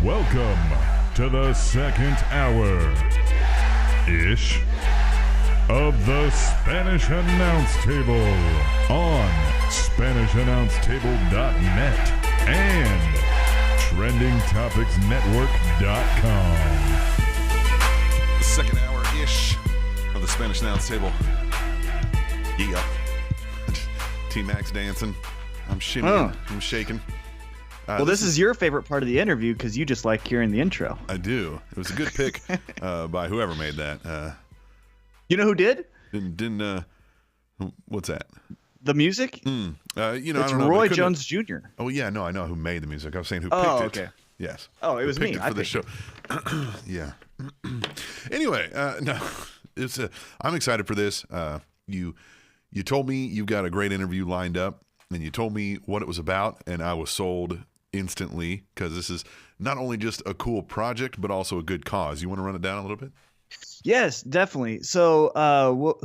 Welcome to the second hour-ish of the Spanish Announce Table on SpanishAnnounceTable.net and TrendingTopicsNetwork.com. Second hour-ish of the Spanish Announce Table. Yeah. T-Max dancing. I'm shimmying. I'm shaking. Well, this is your favorite part of the interview because you just like hearing the intro. I do. It was a good pick by whoever made that. You know who did? What's that? The music? You know, It's I don't know. Roy Jones Jr. Oh, yeah. No, I know who made the music. I was saying who picked it. Oh, okay. Yes. Oh, it was me. Picked it for the show. Yeah. Anyway, no, it's. I'm excited for this. You told me you've got a great interview lined up, and you told me what it was about, and I was sold instantly because this is not only just a cool project, but also a good cause. You want to run it down a little bit? Yes, definitely. So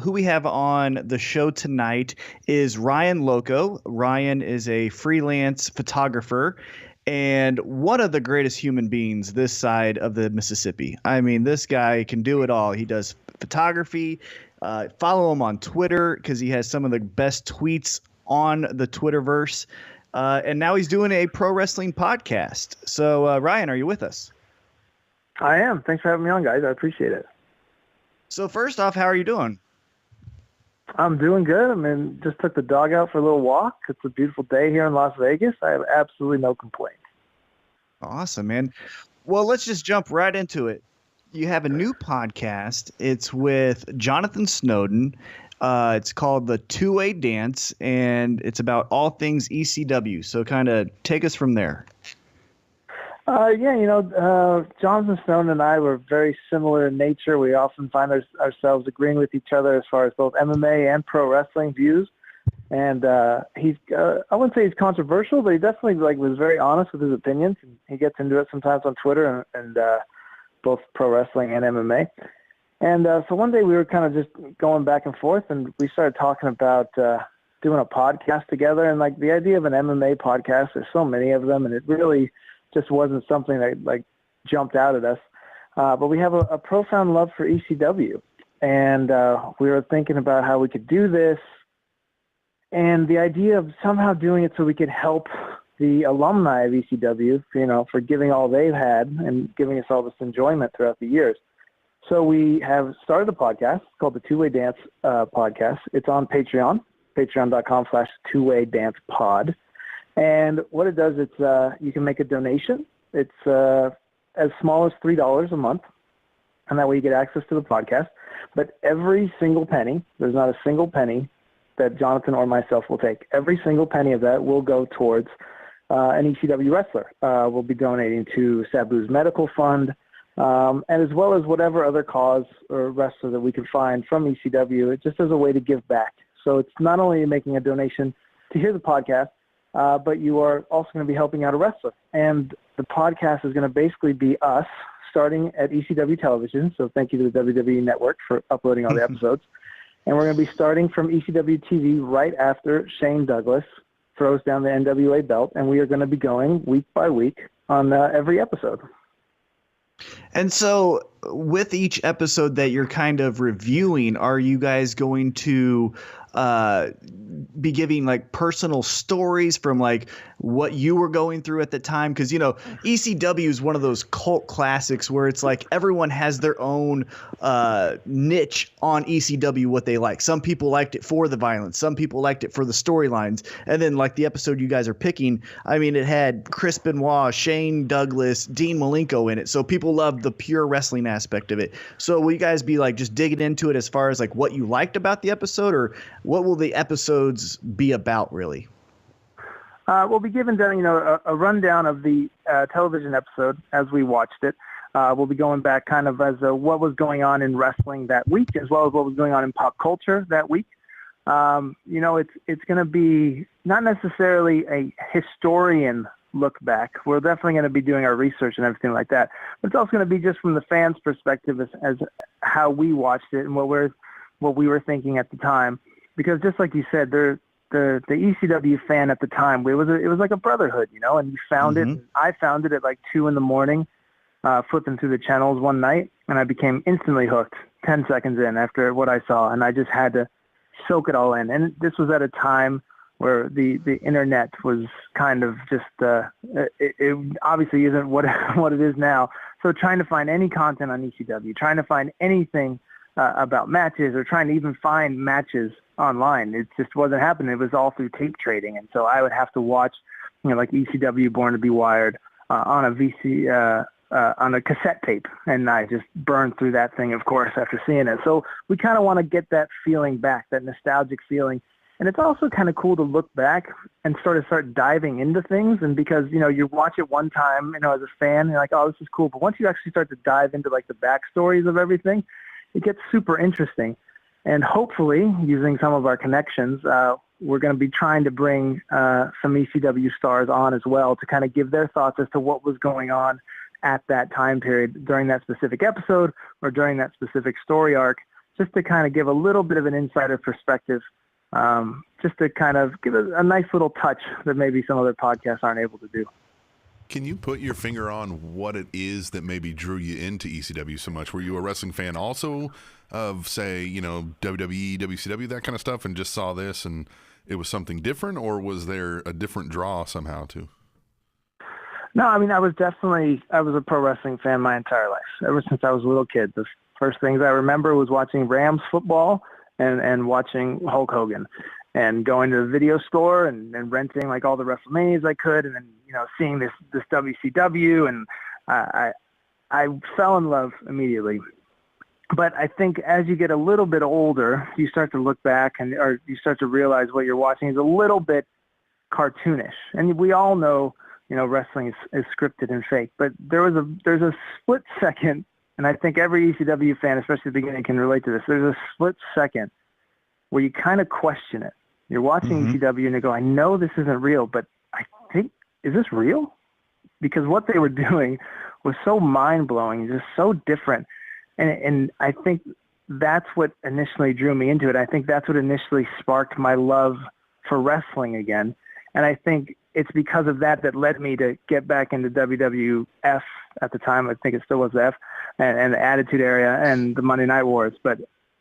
who we have on the show tonight is Ryan Loco. Ryan is a freelance photographer and one of the greatest human beings this side of the Mississippi. I mean, this guy can do it all. He does photography. Follow him on Twitter because he has some of the best tweets on the Twitterverse. And now he's doing a pro wrestling podcast. So, Ryan, are you with us? I am. Thanks for having me on, guys. I appreciate it. So first off, how are you doing? I'm doing good. I mean, just took the dog out for a little walk. It's a beautiful day here in Las Vegas. I have absolutely no complaints. Awesome, man. Well, let's just jump right into it. You have a new podcast. It's with Jonathan Snowden. It's called The Two-Way Dance, and it's about all things ECW. So kind of take us from there. Yeah, you know, Jonathan Snowden and I were very similar in nature. We often find ourselves agreeing with each other as far as both MMA and pro wrestling views. And he's, I wouldn't say he's controversial, but he definitely was very honest with his opinions. He gets into it sometimes on Twitter and both pro wrestling and MMA. And so one day we were kind of just going back and forth, and we started talking about doing a podcast together. And the idea of an MMA podcast, there's so many of them, and it really just wasn't something that jumped out at us. But we have a profound love for ECW. And we were thinking about how we could do this. And the idea of somehow doing it so we could help the alumni of ECW, you know, for giving all they've had and giving us all this enjoyment throughout the years. So we have started a podcast called the Two-Way Dance Podcast. It's on Patreon, patreon.com/twowaydancepod. And what it does, it's you can make a donation. It's as small as $3 a month, and that way you get access to the podcast. But every single penny, there's not a single penny that Jonathan or myself will take. Every single penny of that will go towards an ECW wrestler. We'll be donating to Sabu's medical fund, and as well as whatever other cause or wrestler that we can find from ECW, just as a way to give back. So it's not only making a donation to hear the podcast, but you are also going to be helping out a wrestler. And the podcast is going to basically be us starting at ECW television. So thank you to the WWE Network for uploading all the episodes. And we're going to be starting from ECW TV right after Shane Douglas throws down the NWA belt. And we are going to be going week by week on every episode. And so with each episode that you're kind of reviewing, are you guys going to be giving personal stories from what you were going through at the time? Because, you know, ECW is one of those cult classics where it's everyone has their own niche on ECW, what they like. Some people liked it for the violence. Some people liked it for the storylines. And then the episode you guys are picking, I mean, it had Chris Benoit, Shane Douglas, Dean Malenko in it. So people loved the pure wrestling aspect of it. So will you guys be just digging into it as far as what you liked about the episode, or what will the episodes be about, really? We'll be given a rundown of the television episode as we watched it. We'll be going back kind of as what was going on in wrestling that week, as well as what was going on in pop culture that week. You know, it's going to be not necessarily a historian look back. We're definitely going to be doing our research and everything like that. But it's also going to be just from the fans' perspective as how we watched it and what we were thinking at the time. Because just like you said, the ECW fan at the time, it was like a brotherhood, you know, and you found it. And I found it at like 2 a.m, flipping through the channels one night, and I became instantly hooked 10 seconds in after what I saw, and I just had to soak it all in. And this was at a time where the internet was kind of just it obviously isn't what it is now. So trying to find any content on ECW, trying to find anything about matches, or trying to even find matches online, it just wasn't happening. It was all through tape trading, and so I would have to watch, you know, like ECW Born to Be Wired on a cassette tape, and I just burned through that thing, of course, after seeing it. So we kind of want to get that feeling back, that nostalgic feeling. And it's also kind of cool to look back and start diving into things. And because, you know, you watch it one time, you know, as a fan, you're like, oh, this is cool. But once you actually start to dive into like the backstories of everything, it gets super interesting. And hopefully, using some of our connections, we're going to be trying to bring some ECW stars on as well to kind of give their thoughts as to what was going on at that time period during that specific episode or during that specific story arc, just to kind of give a little bit of an insider perspective, just to kind of give a nice little touch that maybe some other podcasts aren't able to do. Can you put your finger on what it is that maybe drew you into ECW so much? Were you a wrestling fan also of, say, you know, WWE, WCW, that kind of stuff, and just saw this and it was something different, or was there a different draw somehow too? No, I mean, I was a pro wrestling fan my entire life, ever since I was a little kid. The first things I remember was watching Rams football and watching Hulk Hogan, and going to the video store and renting like all the WrestleManias I could, and then, you know, seeing this WCW, and I fell in love immediately. But I think as you get a little bit older, you start to look back or you start to realize what you're watching is a little bit cartoonish. And we all know, you know, wrestling is scripted and fake, but there's a split second, and I think every ECW fan, especially at the beginning, can relate to this. There's a split second where you kind of question it. You're watching ECW and you go, I know this isn't real, but I think, is this real? Because what they were doing was so mind-blowing, just so different. And I think that's what initially drew me into it. I think that's what initially sparked my love for wrestling again. And I think it's because of that led me to get back into WWF at the time. I think it still was F, and the Attitude Era and the Monday Night Wars. But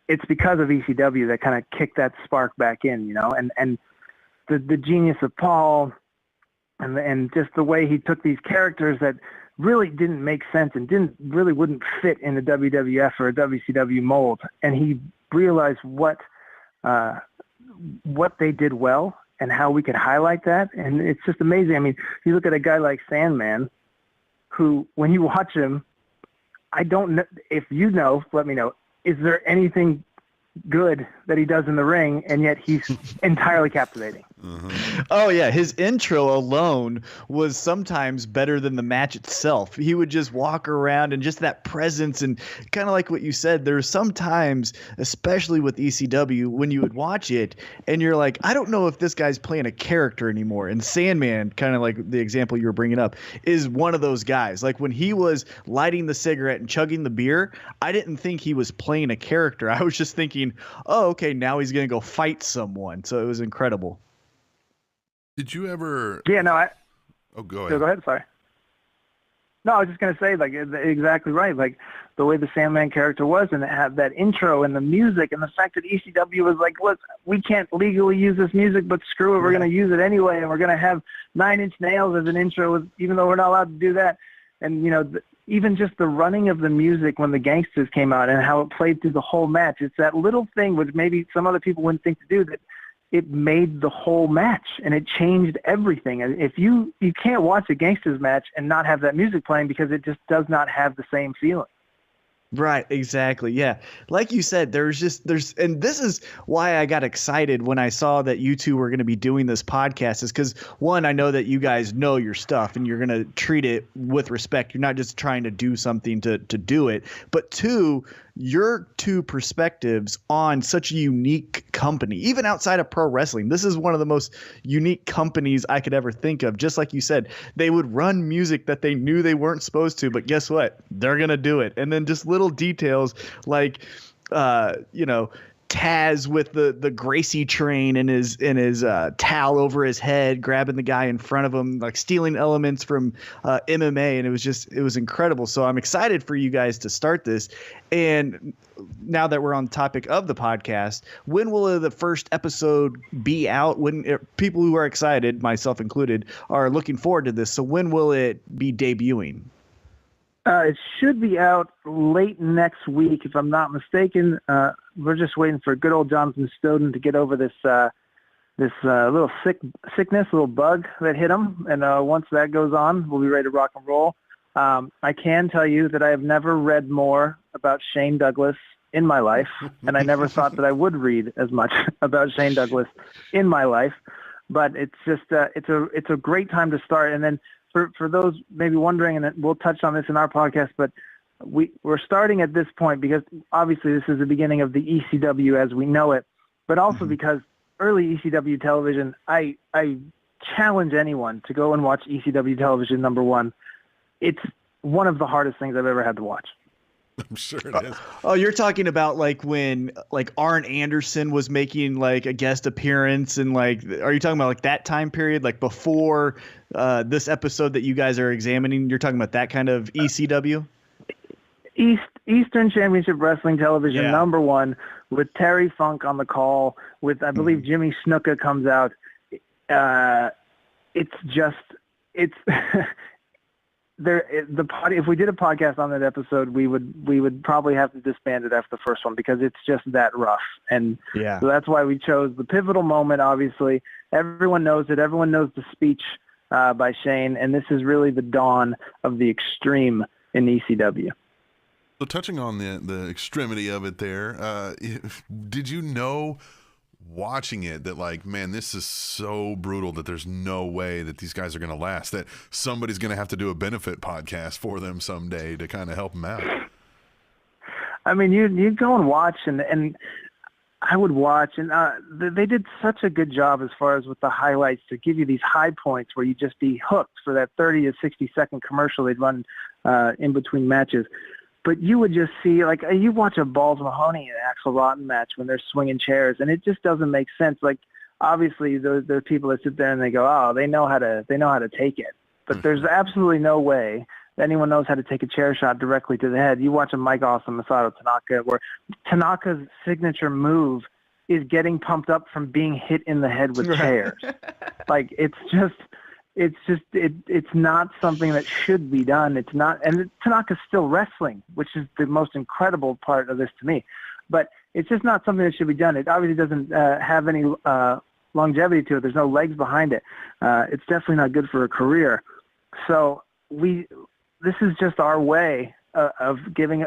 it's because of ECW that kind of kicked that spark back in, you know, and the genius of Paul and just the way he took these characters that really didn't make sense and wouldn't fit in the WWF or a WCW mold. And he realized what they did well and how we could highlight that. And it's just amazing. I mean, you look at a guy like Sandman, who, when you watch him, I don't know if you know, let me know, is there anything good that he does in the ring, and yet he's entirely captivating. Oh yeah, his intro alone was sometimes better than the match itself. He would just walk around and just that presence, and kind of like what you said, there's sometimes, especially with ECW, when you would watch it and you're like, I don't know if this guy's playing a character anymore. And Sandman, kind of like the example you were bringing up, is one of those guys. Like when he was lighting the cigarette and chugging the beer, I didn't think he was playing a character. I was just thinking, oh, okay, now he's going to go fight someone. So it was incredible. Did you ever? Yeah, no, Oh, go ahead. So go ahead. Sorry. No, I was just going to say, like, exactly right. Like the way the Sandman character was, and have that intro and the music, and the fact that ECW was like, look, we can't legally use this music, but screw it, we're going to use it anyway, and we're going to have 9 Inch Nails as an intro, even though we're not allowed to do that. And, you know, even just the running of the music when the Gangsters came out and how it played through the whole match. It's that little thing which maybe some other people wouldn't think to do, that it made the whole match, and it changed everything. And if you can't watch a Gangsters match and not have that music playing, because it just does not have the same feeling. Right, exactly. Yeah. Like you said, and this is why I got excited when I saw that you two were going to be doing this podcast, is because, one, I know that you guys know your stuff and you're going to treat it with respect. You're not just trying to do something to do it. But two, your two perspectives on such a unique company, even outside of pro wrestling. This is one of the most unique companies I could ever think of. Just like you said, they would run music that they knew they weren't supposed to, but guess what? They're going to do it. And then just little details like, Taz with the Gracie train and his towel over his head, grabbing the guy in front of him, like stealing elements from MMA, and it was incredible. So I'm excited for you guys to start this. And now that we're on the topic of the podcast, when will the first episode be out? When people who are excited, myself included, are looking forward to this. So when will it be debuting? It should be out late next week, if I'm not mistaken. We're just waiting for good old Jonathan Snowden to get over this little sickness, little bug that hit him. And once that goes on, we'll be ready to rock and roll. I can tell you that I have never read more about Shane Douglas in my life, and I never thought that I would read as much about Shane Douglas in my life. But it's just it's a great time to start. And then for those maybe wondering, and we'll touch on this in our podcast, but we're starting at this point because obviously this is the beginning of the ECW as we know it, but also because early ECW television, I challenge anyone to go and watch ECW television #1. It's one of the hardest things I've ever had to watch. I'm sure it is. Oh, you're talking about like when like Arn Anderson was making like a guest appearance, and like, are you talking about like that time period, like before this episode that you guys are examining? You're talking about that kind of ECW? Eastern Championship Wrestling Television #1 with Terry Funk on the call with, I believe, Jimmy Snuka comes out. If we did a podcast on that episode, we would probably have to disband it after the first one because it's just that rough. And so that's why we chose the pivotal moment. Obviously, everyone knows it. Everyone knows the speech by Shane, and this is really the dawn of the extreme in ECW. So touching on the extremity of it there, did you know watching it that like, man, this is so brutal that there's no way that these guys are going to last, that somebody's going to have to do a benefit podcast for them someday to kind of help them out? I mean, you go and watch, and I would watch, and they did such a good job as far as with the highlights to give you these high points where you just be hooked for that 30 to 60 second commercial they'd run in between matches. But you would just see, like, you watch a Balls Mahoney and Axl Rotten match when they're swinging chairs, and it just doesn't make sense. Like, obviously, there are people that sit there and they go, "Oh, they know how to take it," but there's absolutely no way that anyone knows how to take a chair shot directly to the head. You watch a Mike Awesome Masato Tanaka, where Tanaka's signature move is getting pumped up from being hit in the head with chairs. Like, it's not something that should be done. It's not, and Tanaka's still wrestling, which is the most incredible part of this to me. But it's just not something that should be done. It obviously doesn't have any longevity to it. There's no legs behind it. It's definitely not good for a career. So this is just our way of giving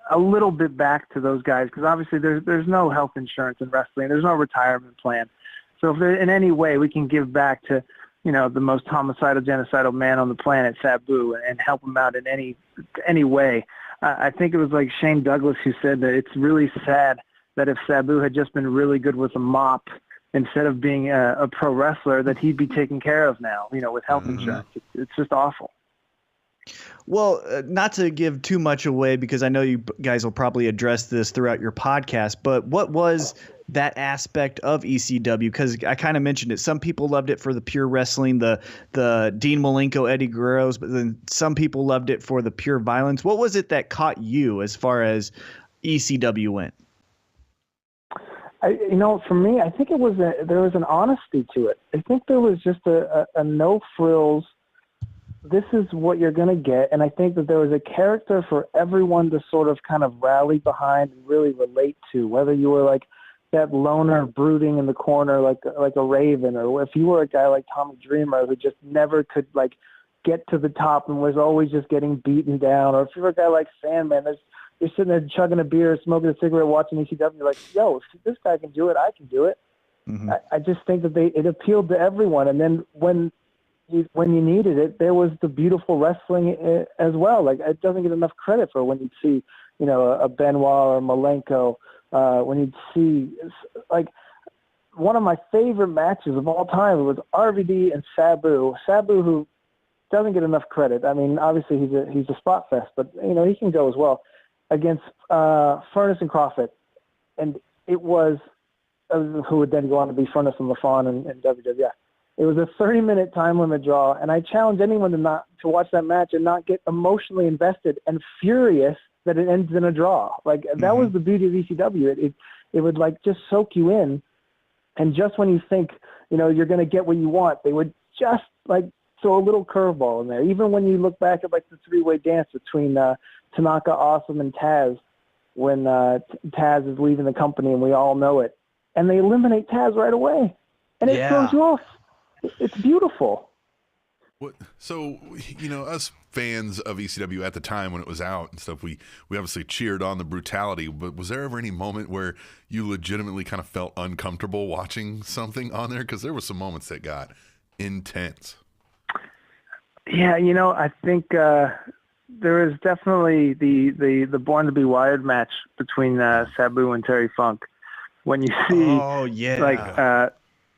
a little bit back to those guys, because obviously there's no health insurance in wrestling. There's no retirement plan. So if there, in any way we can give back to, you know, the most homicidal, genocidal man on the planet, Sabu, and help him out in any way. I think it was like Shane Douglas who said that it's really sad that if Sabu had just been really good with a mop instead of being a pro wrestler, that he'd be taken care of now, you know, with health insurance. It's just awful. Well, not to give too much away, because I know you guys will probably address this throughout your podcast, but what was that aspect of ECW? Because I kind of mentioned it. Some people loved it for the pure wrestling, the Dean Malenko, Eddie Guerrero's, but then some people loved it for the pure violence. What was it that caught you as far as ECW went? For me, I think there was an honesty to it. I think there was just a no frills. This is what you're going to get. And I think that there was a character for everyone to sort of kind of rally behind and really relate to, whether you were like that loner brooding in the corner like a raven, or if you were a guy like Tommy Dreamer who just never could like get to the top and was always just getting beaten down, or if you were a guy like Sandman, you're sitting there chugging a beer, smoking a cigarette, watching ECW, you're like, yo, if this guy can do it, I can do it. Mm-hmm. I just think that it appealed to everyone. And then when you needed it, there was the beautiful wrestling as well. Like, it doesn't get enough credit for when you'd see, you know, a Benoit or Malenko, when you'd see, like, one of my favorite matches of all time was RVD and Sabu. Sabu, who doesn't get enough credit. I mean, obviously he's a spot fest, but, you know, he can go as well, against Furnace and Crawford. And it was who would then go on to be Furnace and LaFawn and WWF. It was a 30-minute time limit draw, and I challenge anyone to watch that match and not get emotionally invested and furious that it ends in a draw. Like that was the beauty of ECW. It would like just soak you in, and just when you think you're going to get what you want, they would just like throw a little curveball in there. Even when you look back at like the three-way dance between Tanaka, Awesome, and Taz, when Taz is leaving the company and we all know it, and they eliminate Taz right away, and it throws you off. It's beautiful. So, us fans of ECW at the time when it was out and stuff, we obviously cheered on the brutality, but was there ever any moment where you legitimately kind of felt uncomfortable watching something on there? Because there were some moments that got intense. Yeah, I think there is definitely the Born to Be Wired match between Sabu and Terry Funk. When you see,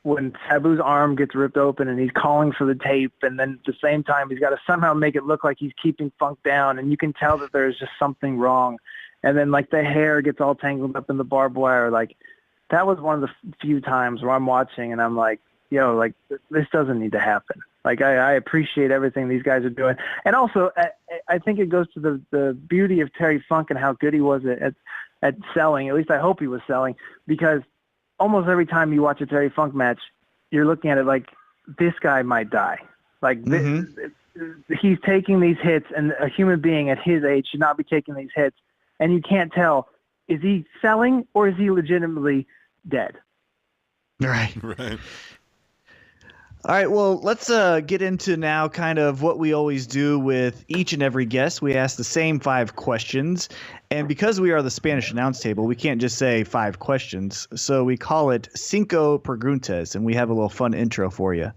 when Sabu's arm gets ripped open and he's calling for the tape, and then at the same time he's got to somehow make it look like he's keeping Funk down, and you can tell that there's just something wrong. And then like the hair gets all tangled up in the barbed wire. Like that was one of the few times where I'm watching and I'm like, like this doesn't need to happen. Like I appreciate everything these guys are doing. And also I think it goes to the beauty of Terry Funk and how good he was at selling. At least I hope he was selling, because almost every time you watch a Terry Funk match, you're looking at it like this guy might die. Like he's taking these hits, and a human being at his age should not be taking these hits. And you can't tell, is he selling or is he legitimately dead? Right. Right. All right, well, let's get into now kind of what we always do with each and every guest. We ask the same 5 questions, and because we are the Spanish announce table, we can't just say 5 questions, so we call it Cinco Preguntas, and we have a little fun intro for you.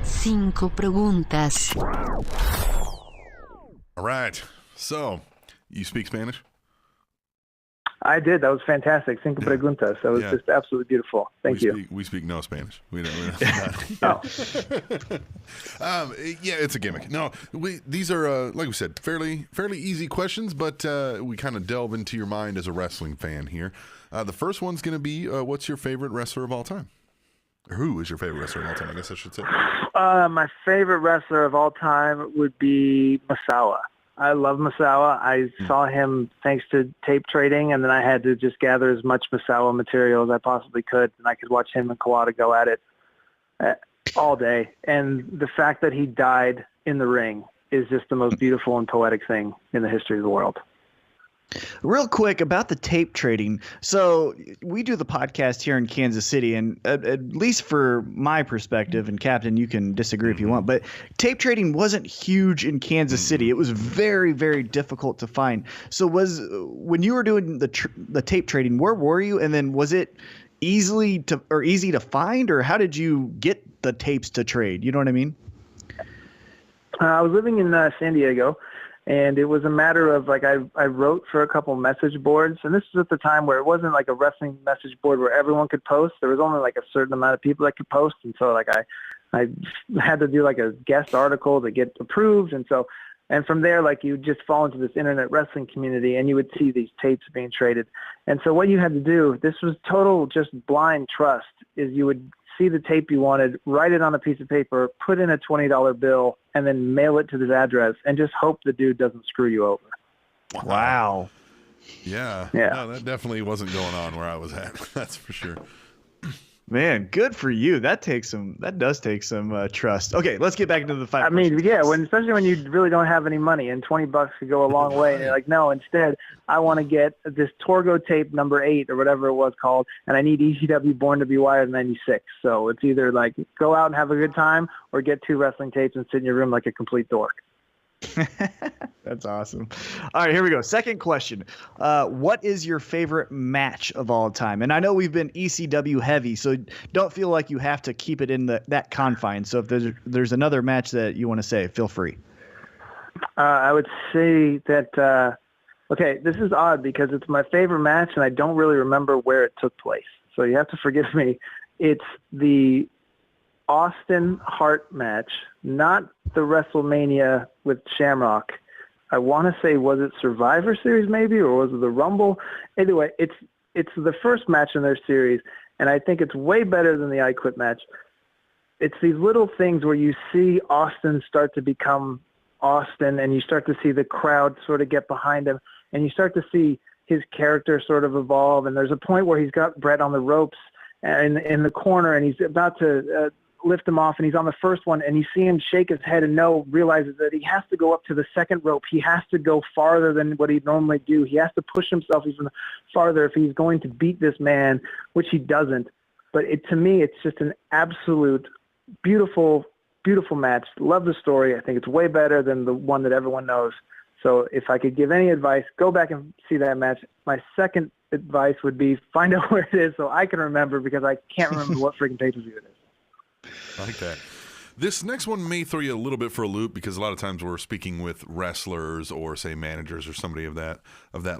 Cinco preguntas. All right, so you speak Spanish? I did. That was fantastic. Cinco preguntas. That was just absolutely beautiful. Thank you. We speak no Spanish. We don't. Oh. It's a gimmick. No, these are like we said, fairly easy questions, but we kind of delve into your mind as a wrestling fan here. The first one's going to be, what's your favorite wrestler of all time? Or who is your favorite wrestler of all time? I guess I should say. My favorite wrestler of all time would be Masawa. I love Masawa. I saw him thanks to tape trading, and then I had to just gather as much Masawa material as I possibly could, and I could watch him and Kawada go at it all day. And the fact that he died in the ring is just the most beautiful and poetic thing in the history of the world. Real quick about the tape trading. So we do the podcast here in Kansas City, and at least for my perspective, and Captain, you can disagree if you want, but tape trading wasn't huge in Kansas City. It was very, very difficult to find. So when you were doing the tape trading, where were you? And then was it easy to find, or how did you get the tapes to trade? You know what I mean? I was living in San Diego. And it was a matter of like I wrote for a couple message boards, and this was at the time where it wasn't like a wrestling message board where everyone could post. There was only like a certain amount of people that could post, and so like I had to do like a guest article to get approved, and from there like you just fall into this internet wrestling community, and you would see these tapes being traded. And so what you had to do, this was total just blind trust, is you would see the tape you wanted, write it on a piece of paper, put in a $20 bill, and then mail it to this address, and just hope the dude doesn't screw you over. Wow. Yeah. No, that definitely wasn't going on where I was at. That's for sure. Man, good for you. That does take some trust. Okay, let's get back into the 5 questions. I mean, yeah, especially when you really don't have any money, and $20 could go a long way. And you're like, no, instead, I want to get this Torgo tape number 8 or whatever it was called, and I need ECW Born to Be Wired 96. So it's either like go out and have a good time, or get 2 wrestling tapes and sit in your room like a complete dork. That's awesome. All right, here we go. Second question. What is your favorite match of all time? And I know we've been ECW heavy, so don't feel like you have to keep it in that confine. So if there's another match that you want to say, feel free. I would say that, okay, this is odd because it's my favorite match, and I don't really remember where it took place. So you have to forgive me. It's the Austin Hart match, not the WrestleMania with Shamrock, I want to say, was it Survivor Series maybe, or was it the Rumble? Anyway, it's the first match in their series, and I think it's way better than the I Quit match. It's these little things where you see Austin start to become Austin, and you start to see the crowd sort of get behind him, and you start to see his character sort of evolve. And there's a point where he's got Brett on the ropes in the corner, and he's about to lift him off, and he's on the first one, and you see him shake his head and realizes that he has to go up to the second rope. He has to go farther than what he'd normally do. He has to push himself even farther if he's going to beat this man, which he doesn't. But to me, it's just an absolute beautiful, beautiful match. Love the story. I think it's way better than the one that everyone knows. So if I could give any advice, go back and see that match. My second advice would be find out where it is so I can remember, because I can't remember what freaking pay-per-view it is. I like that. This next one may throw you a little bit for a loop, because a lot of times we're speaking with wrestlers or, say, managers or somebody of that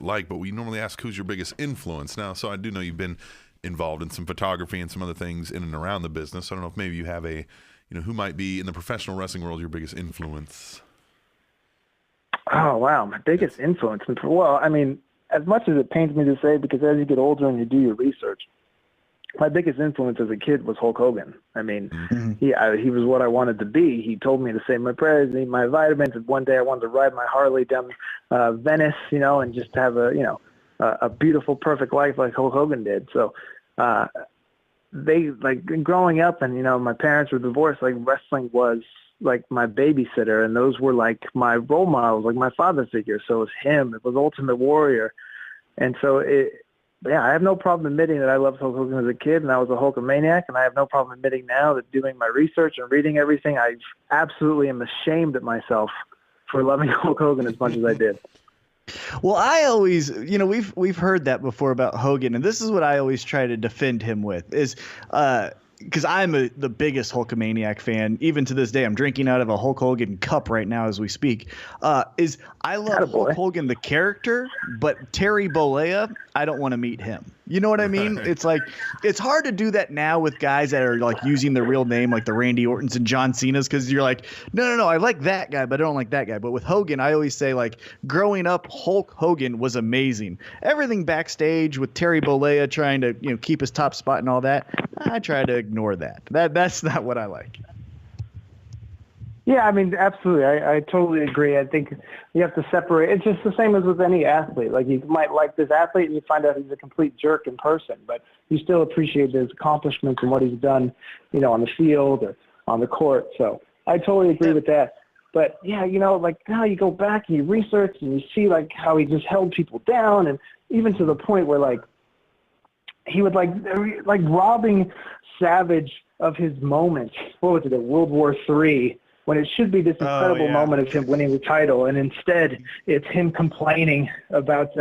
like, but we normally ask who's your biggest influence. Now, so I do know you've been involved in some photography and some other things in and around the business. I don't know if maybe you have who might be in the professional wrestling world your biggest influence? Oh, wow. My biggest influence. Well, I mean, as much as it pains me to say, because as you get older and you do your research, my biggest influence as a kid was Hulk Hogan. I mean, he was what I wanted to be. He told me to say my prayers and eat my vitamins. And one day I wanted to ride my Harley down Venice, and just have a beautiful, perfect life like Hulk Hogan did. So growing up, and my parents were divorced, like wrestling was like my babysitter, and those were like my role models, like my father figure. So it was him. It was Ultimate Warrior. And so I have no problem admitting that I loved Hulk Hogan as a kid, and I was a Hulkamaniac, and I have no problem admitting now that doing my research and reading everything, I absolutely am ashamed at myself for loving Hulk Hogan as much as I did. Well, I always, we've heard that before about Hogan, and this is what I always try to defend him with is, because I'm the biggest Hulkamaniac fan, even to this day. I'm drinking out of a Hulk Hogan cup right now as we speak. Is I love Hulk Hogan the character, but Terry Bollea, I don't want to meet him. You know what I mean? Right. It's like it's hard to do that now with guys that are like using their real name, like the Randy Ortons and John Cena's, because you're like, no, I like that guy, but I don't like that guy. But with Hogan, I always say, like, growing up, Hulk Hogan was amazing. Everything backstage with Terry Bollea trying to keep his top spot and all that, I try to ignore that. That's not what I like. Yeah, I mean, absolutely. I totally agree. I think you have to separate. It's just the same as with any athlete. Like, you might like this athlete and you find out he's a complete jerk in person, but you still appreciate his accomplishments and what he's done, on the field or on the court. So I totally agree with that. But, yeah, like now you go back and you research and you see, like, how he just held people down, and even to the point where, like, he would, like robbing Savage of his moment. What was it, at World War III? When it should be this incredible moment of him winning the title, and instead it's him complaining about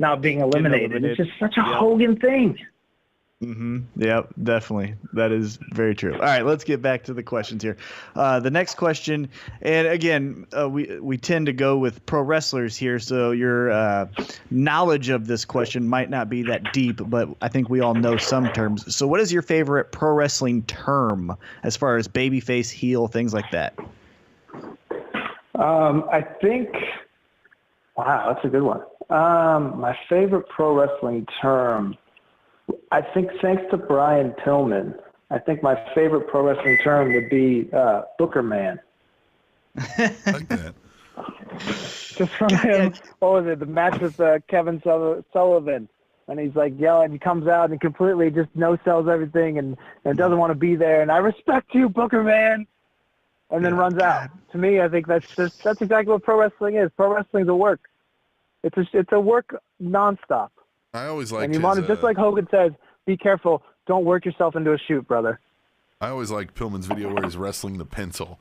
not being eliminated. It's just such a Hogan thing. Mm-hmm. Yep, definitely. That is very true. All right, let's get back to the questions here. The next question, and again, we tend to go with pro wrestlers here, so your knowledge of this question might not be that deep, but I think we all know some terms. So what is your favorite pro wrestling term as far as babyface, heel, things like that? I think, wow, that's a good one. My favorite pro wrestling term, I think, thanks to Brian Pillman, I think my favorite pro wrestling term would be Booker Man. I like that. Just from him, what was it, the match with Kevin Sullivan, and he's like yelling, he comes out and completely just no-sells everything and doesn't want to be there, and I respect you, Booker Man, and then runs out. To me, I think that's exactly what pro wrestling is. Pro wrestling's a work. It's a work nonstop. I always like, and you want to, just like Hogan says, be careful. Don't work yourself into a shoot, brother. I always like Pillman's video where he's wrestling the pencil,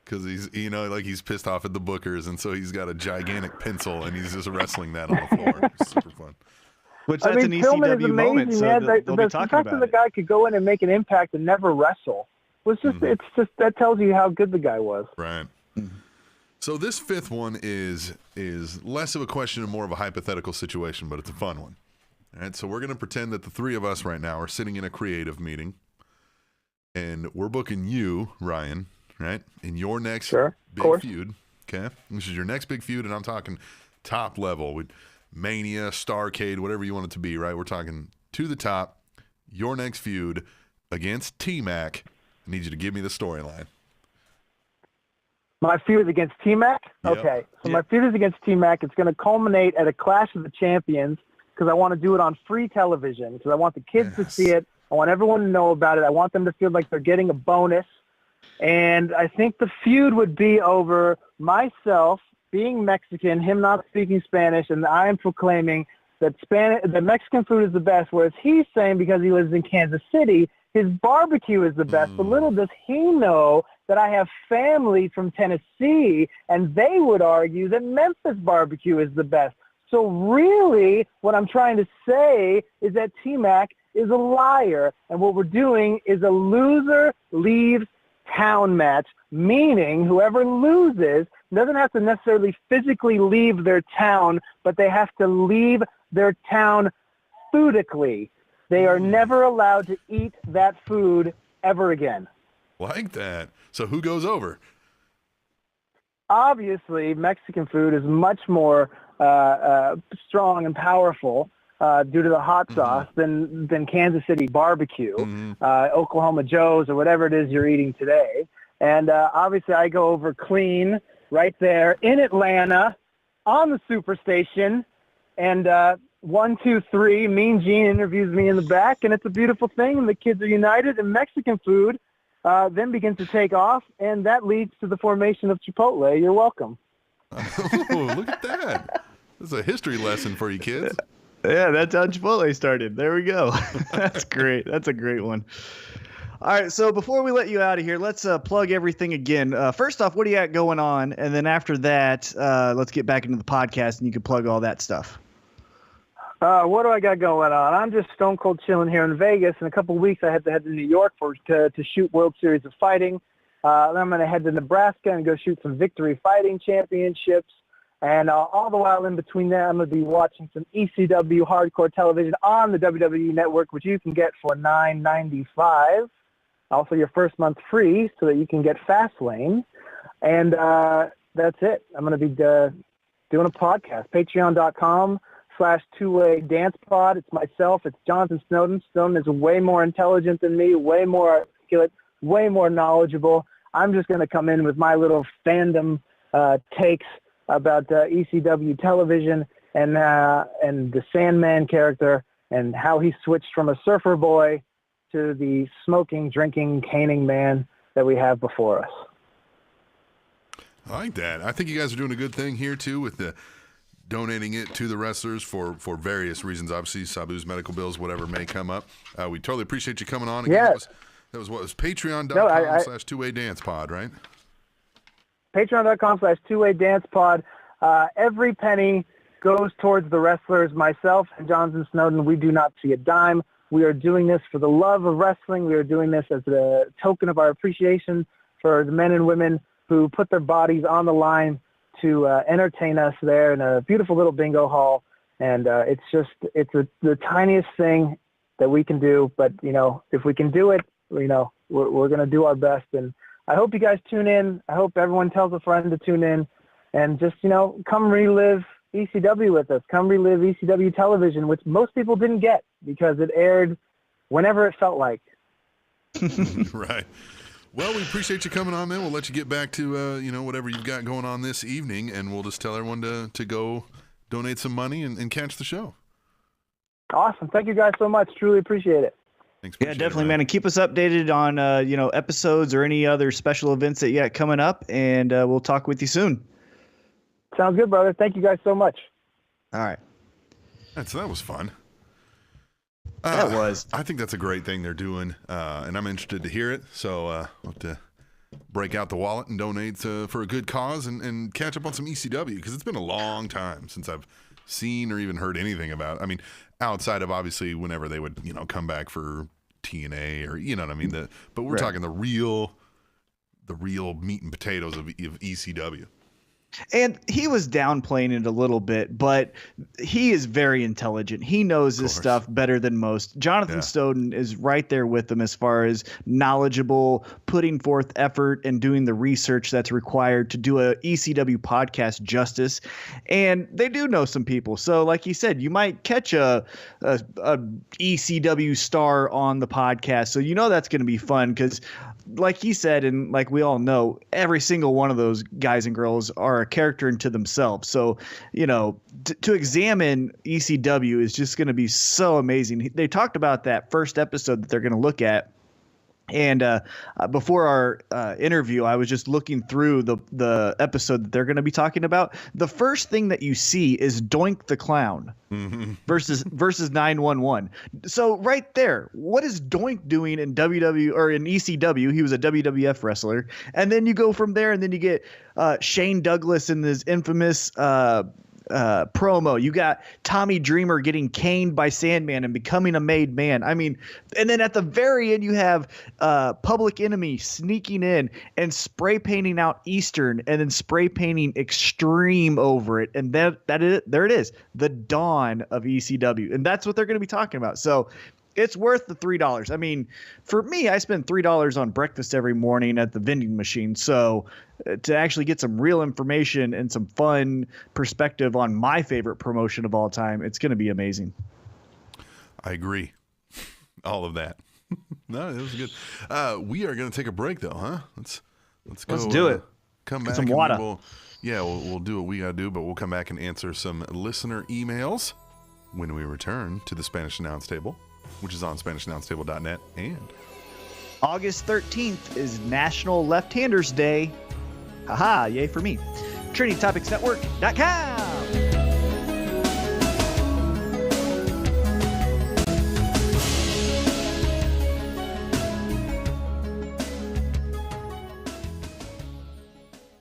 because he's, he's pissed off at the bookers, and so he's got a gigantic pencil, and he's just wrestling that on the floor. It's super fun. Which that's an ECW moment, so man. they'll be The talking fact about that the guy could go in and make an impact and never wrestle was just, it's just, that tells you how good the guy was. Right. So this fifth one is less of a question and more of a hypothetical situation, but it's a fun one. All right, so we're going to pretend that the three of us right now are sitting in a creative meeting, and we're booking you, Ryan, right, in your next big feud Okay, this is your next big feud, and I'm talking top level with Mania, Starrcade, whatever you want it to be. Right? We're talking to the top. Your next feud against T-Mac. I need you to give me the storyline. My feud is against T-Mac? Yep. Okay. So Yep. my feud is against T-Mac. It's going to culminate at a Clash of the Champions because I want to do it on free television because I want the kids to see it. I want everyone to know about it. I want them to feel like they're getting a bonus. And I think the feud would be over myself being Mexican, him not speaking Spanish, and I am proclaiming that Mexican food is the best, whereas he's saying because he lives in Kansas City, his barbecue is the best. But little does he know that I have family from Tennessee, and they would argue that Memphis barbecue is the best. So really what I'm trying to say is that T-Mac is a liar, and what we're doing is a loser leaves town match, meaning whoever loses doesn't have to necessarily physically leave their town, but they have to leave their town foodically. They are never allowed to eat that food ever again. Like that. So who goes over? Obviously, Mexican food is much more strong and powerful due to the hot sauce than Kansas City barbecue, Oklahoma Joe's, or whatever it is you're eating today. And obviously, I go over clean right there in Atlanta on the Superstation. And 1, 2, 3, Mean Gene interviews me in the back, and it's a beautiful thing. And the kids are united, and Mexican food then begins to take off, and that leads to the formation of Chipotle. You're welcome. Oh, look at that. This is a history lesson for you kids. Yeah, that's how Chipotle started. There we go. That's great. That's a great one. All right, so before we let you out of here, let's plug everything again. First off, what do you got going on? And then after that, let's get back into the podcast, and you can plug all that stuff. What do I got going on? I'm just stone cold chilling here in Vegas. In a couple of weeks, I have to head to New York to shoot World Series of Fighting. Then I'm going to head to Nebraska and go shoot some Victory Fighting Championships. And all the while in between that, I'm going to be watching some ECW hardcore television on the WWE Network, which you can get for $9.95. Also, your first month free so that you can get Fastlane. And that's it. I'm going to be doing a podcast, patreon.com/two-way dance pod. It's myself. It's Jonathan Snowden. Snowden is way more intelligent than me, way more articulate, way more knowledgeable. I'm just going to come in with my little fandom takes about ECW television and the Sandman character and how he switched from a surfer boy to the smoking, drinking, caning man that we have before us. I like that. I think you guys are doing a good thing here, too, with the donating it to the wrestlers for various reasons. Obviously, Sabu's medical bills, whatever may come up. We totally appreciate you coming on. Again, Yes. That was what? It was patreon.com/two-way dance pod, right? Patreon.com/two-way dance pod. Every penny goes towards the wrestlers. Myself and Jonathan Snowden, we do not see a dime. We are doing this for the love of wrestling. We are doing this as a token of our appreciation for the men and women who put their bodies on the line to entertain us there in a beautiful little bingo hall. And it's the tiniest thing that we can do. But, if we can do it, we're going to do our best. And I hope you guys tune in. I hope everyone tells a friend to tune in and just, come relive ECW with us. Come relive ECW television, which most people didn't get because it aired whenever it felt like. Right. Well, we appreciate you coming on, man. We'll let you get back to, whatever you've got going on this evening, and we'll just tell everyone to go donate some money and catch the show. Awesome. Thank you guys so much. Truly appreciate it. Thanks. Yeah, definitely, man. And keep us updated on, episodes or any other special events that you got coming up, and we'll talk with you soon. Sounds good, brother. Thank you guys so much. All right. So that was fun. That was. I think that's a great thing they're doing, and I'm interested to hear it. So I'll have to break out the wallet and donate for a good cause and catch up on some ECW because it's been a long time since I've seen or even heard anything about it. I mean, outside of obviously whenever they would, come back for TNA or, you know what I mean? But we're talking the real meat and potatoes of ECW. And he was downplaying it a little bit, but he is very intelligent. He knows his stuff better than most. Jonathan Snowden is right there with him as far as knowledgeable, putting forth effort and doing the research that's required to do a ECW podcast justice. And they do know some people. So like he said, you might catch a ECW star on the podcast. So you know that's going to be fun because like he said, and like we all know, every single one of those guys and girls are a character unto themselves. So, you know, to examine ECW is just going to be so amazing. They talked about that first episode that they're going to look at. And before our interview, I was just looking through the episode that they're going to be talking about. The first thing that you see is Doink the Clown versus 911. So right there, what is Doink doing in WW or in ECW? He was a WWF wrestler. And then you go from there, and then you get Shane Douglas in this infamous promo. You got Tommy Dreamer getting caned by Sandman and becoming a made man. I mean, and then at the very end you have Public Enemy sneaking in and spray painting out Eastern and then spray painting Extreme over it. And there it is, the dawn of ECW. And that's what they're going to be talking about. So it's worth the $3. I mean, for me, I spend $3 on breakfast every morning at the vending machine. So to actually get some real information and some fun perspective on my favorite promotion of all time, it's going to be amazing. I agree. All of that. No, it was good. We are going to take a break though, huh? Let's go. Let's do it. Come get back. Some water. We'll do what we got to do, but we'll come back and answer some listener emails when we return to the Spanish Announce Table, which is on SpanishAnnounceTable.net. And August 13th is National Left-Handers Day. Haha, yay for me. TrinityTopicsNetwork.com.